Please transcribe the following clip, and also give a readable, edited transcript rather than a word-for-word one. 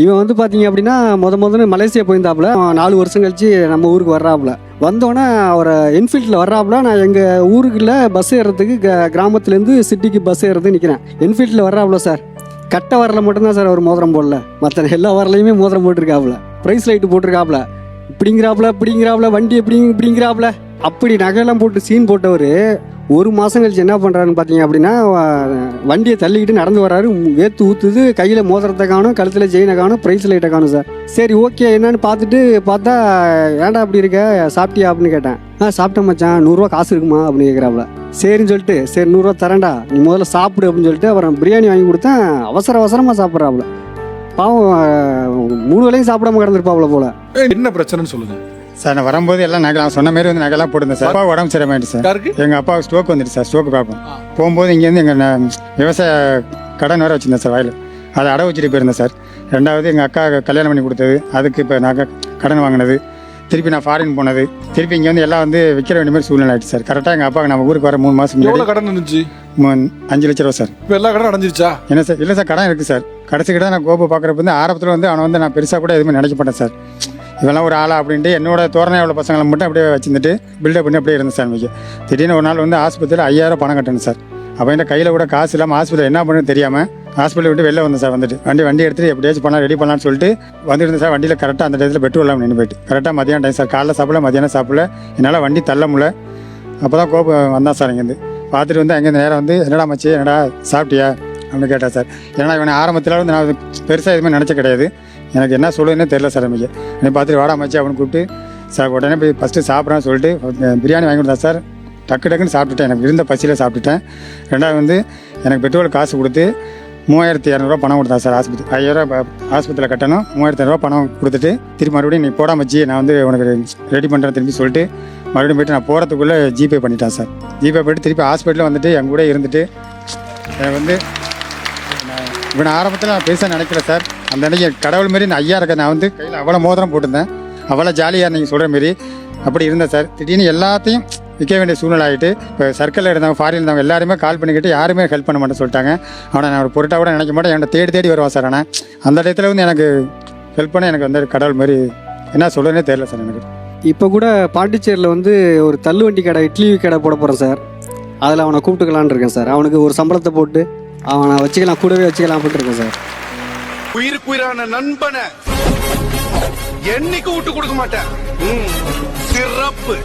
இவன் வந்து பார்த்தீங்க அப்படின்னா முதல்ல மலேசியா போயிருந்தாப்புல 4 வருஷம் கழிச்சு நம்ம ஊருக்கு வர்றாப்புல. வந்தோடனே அவரை என்ஃபீல்டில் வர்றாப்புல. நான் எங்கள் ஊருக்குள்ள பஸ் ஏறுறதுக்கு கிராமத்துலேருந்து சிட்டிக்கு பஸ் ஏறுறதுக்கு நிற்கிறேன். என்ஃபீல்டில் வர்றாப்புல சார். கட்ட வரல மட்டும்தான் சார் அவர் மோதிரம் போடல, மற்ற எல்லா வரலையுமே மோதிரம் போட்டிருக்காப்புல. Price light போட்டிருக்காப்புல. இப்படிங்கிறாப்புல வண்டி இப்படிங்கிறாப்புல அப்படி நகையெல்லாம் போட்டு சீன் போட்டவர் 1 மாதம் கழிச்சு என்ன பண்ணுறாருன்னு பார்த்தீங்க அப்படின்னா வண்டியை தள்ளிக்கிட்டு நடந்து வர்றாரு. வேத்து ஊற்றுது, கையில் மோதிரத்தை காணும், கழுத்தில் செயினை காணும், ப்ரைஸ் லைட்டை காணும் சார். சரி ஓகே என்னன்னு பார்த்தா ஏன்டா அப்படி இருக்க, சாப்பிட்டியா அப்படின்னு கேட்டேன். சாப்பிட்டேன் மச்சான், 100 காசு இருக்குமா அப்படின்னு கேட்குறாப்புல. சரின்னு சொல்லிட்டு சரி 100 தரேன்டா, நீ முதல்ல சாப்பிடு அப்படின்னு சொல்லிட்டு அப்புறம் பிரியாணி வாங்கி கொடுத்தேன். அவசரமாக சாப்பிட்றாப்புல. பாவம் 3 வேளையும் சாப்பிடாம கிடந்திருப்பாப்புல போல. என்ன பிரச்சனைன்னு சொல்லுங்க சார். நான் வரும்போது எல்லாம் நகைலாம் சொன்ன மாதிரி வந்து நகைலாம் போட்டுருந்தேன் சார். அப்பா உடம்பு சரியாயிட்டு சார். எங்கள் அப்பாவுக்கு ஸ்ட்ரோக் வந்துட்டு சார். ஸ்ட்ரோக்கு பார்ப்போம். போகும்போது இங்கேருந்து எங்கள் விவசாய கடன் வேறு வச்சுருந்தேன் சார் வயலில். அதை அடை வச்சுட்டு போயிருந்தேன் சார். 2வது எங்கள் அக்கா கல்யாணம் பண்ணி கொடுத்தது, அதுக்கு இப்போ நகை கடன் வாங்கினது, திருப்பி நான் ஃபாரின் போனது, திருப்பி இங்கே வந்து எல்லாம் வந்து விற்கிற வேண்டிய மாதிரி சூழ்நிலை ஆகிடுச்சு சார். கரெக்டாக எங்கள் அப்பாவுக்கு நம்ம ஊருக்கு வர 3 மாதம் எவ்வளோ கடன் இருந்துச்சு? 5 லட்ச ரூபா சார். இப்போ எல்லா கடன் அடைஞ்சிருச்சா? என்ன சார்? இல்லை சார், கடன் இருக்குது சார். கடைசிக்கிட்ட நான் கோபு பார்க்குறப்ப வந்து ஆரம்பத்தில் வந்து அவனை வந்து நான் பெருசாக கூட எதுவுமே நினைக்க மாட்டேன் சார். இவெல்லாம் ஒரு ஆளா அப்படின்ட்டு என்னோட தோரணை உள்ள பசங்களை மட்டும் அப்படியே வச்சுருந்துட்டு பில்டப் பண்ணி அப்படியே இருந்தேன் சார். மிக திடீர்னு ஒரு நாள் வந்து ஆஸ்பத்திரியில் 5000 பணம் கட்டணும் சார். அப்போ என் கையில் கூட காசு இல்லாமல் ஆஸ்பத்திரி என்ன பண்ணுன்னு தெரியாமல் ஹாஸ்பிட்டல் விட்டு வெளில வந்தேன் சார். வந்துட்டு வண்டி எடுத்துகிட்டு எப்படியாச்சும் பண்ணலாம் ரெடி பண்ணலான்னு சொல்லிட்டு வந்துருந்தேன் சார். வண்டியில் கரெக்டாக அந்த டயத்தில் பெட்ரோல் இல்லாமல் நின்று போயிட்டு கரெக்டாக மதியானம் டைம் சார். காலைல சாப்பிடல, மதியானம் சாப்பிடல, என்னால் வண்டி தள்ள முடியல. அப்போ தான் கோபம் வந்தான் சார். இங்கேருந்து பார்த்துட்டு வந்து அங்கேருந்து நேரம் வந்து என்னடா மச்சி, என்னடா சாப்பிட்டியா அப்படின்னு கேட்டா சார். ஏன்னா இவனை ஆரம்பத்தில் வந்து நான் பெருசாக எதுவுமே நினச்ச கிடையாது. எனக்கு என்ன சொல்லுதுன்னே தெரியல சார். நமக்கு என்னை பார்த்துட்டு வாடா மச்சி அப்படின்னு கூப்பிட்டு சார் உடனே போய் ஃபஸ்ட்டு சாப்பிட்றான்னு சொல்லிட்டு பிரியாணி வாங்கி கொடுத்தா சார். டக்குன்னு சாப்பிட்டுட்டேன். எனக்கு இருந்த பசியில் சாப்பிட்டுட்டேன். 2வது வந்து எனக்கு பெட்ரோல் காசு கொடுத்து 3200 பணம் கொடுத்தா சார். ஆஸ்பத்திரி 5000 ஆஸ்பத்திரியில் கட்டணும். 3200 பணம் கொடுத்துட்டு திருப்பி மறுபடியும் நீ போடா மச்சி, நான் வந்து உனக்கு ரெடி பண்ணுறேன் திரும்பி சொல்லிட்டு மறுபடியும் போய்ட்டு நான் போகிறதுக்குள்ளே ஜிபே பண்ணிட்டேன் சார். ஜிபே பண்ணிட்டு திருப்பி ஹாஸ்பிட்டலில் வந்துட்டு என் கூட இருந்துட்டு எனக்கு வந்து இவனை ஆரம்பத்தில் நான் பெருசாக நினைக்கல சார். அந்த அன்றைக்கி கடவுள் மாரி நான் ஐயா இருக்கேன். நான் வந்து கையில் அவ்வளோ மோதிரம் போட்டிருந்தேன். அவ்வளோ ஜாலியாக நீங்கள் சொல்கிற மாரி அப்படி இருந்தேன் சார். திடீர்னு எல்லாத்தையும் விற்க வேண்டிய சூழ்நிலை ஆகிட்டு இப்போ சர்க்கிளில் இருந்தவங்க ஃபாரின் இருந்தவங்க எல்லாருமே கால் பண்ணிக்கிட்டு யாருமே ஹெல்ப் பண்ண மாட்டேன்னு சொல்லிட்டாங்க. அவனை நான் ஒரு பொருட்டாக கூட நினைக்க மாட்டேன். என்னை தேடி வருவான் சார். ஆனால் அந்த இடத்துல வந்து எனக்கு ஹெல்ப் பண்ண எனக்கு வந்து கடவுள் மாதிரி என்ன சொல்கிறேனே தெரியல சார் எனக்கு. இப்போ கூட பாண்டிச்சேரியில் வந்து ஒரு தள்ளுவண்டி கடை, இட்லி கடை போட போகிறேன் சார். அதில் அவனை கூப்பிட்டுக்கலான்னு இருக்கேன் சார். அவனுக்கு ஒரு சம்பளத்தை போட்டு அவனை வச்சுக்கலாம், கூடவே வச்சுக்கலாம் அப்படின்ட்டு இருக்கேன் சார். உயிருக்குயிரான நண்பனை என்னைக்கு விட்டு கொடுக்க மாட்டேன். சிறப்பு.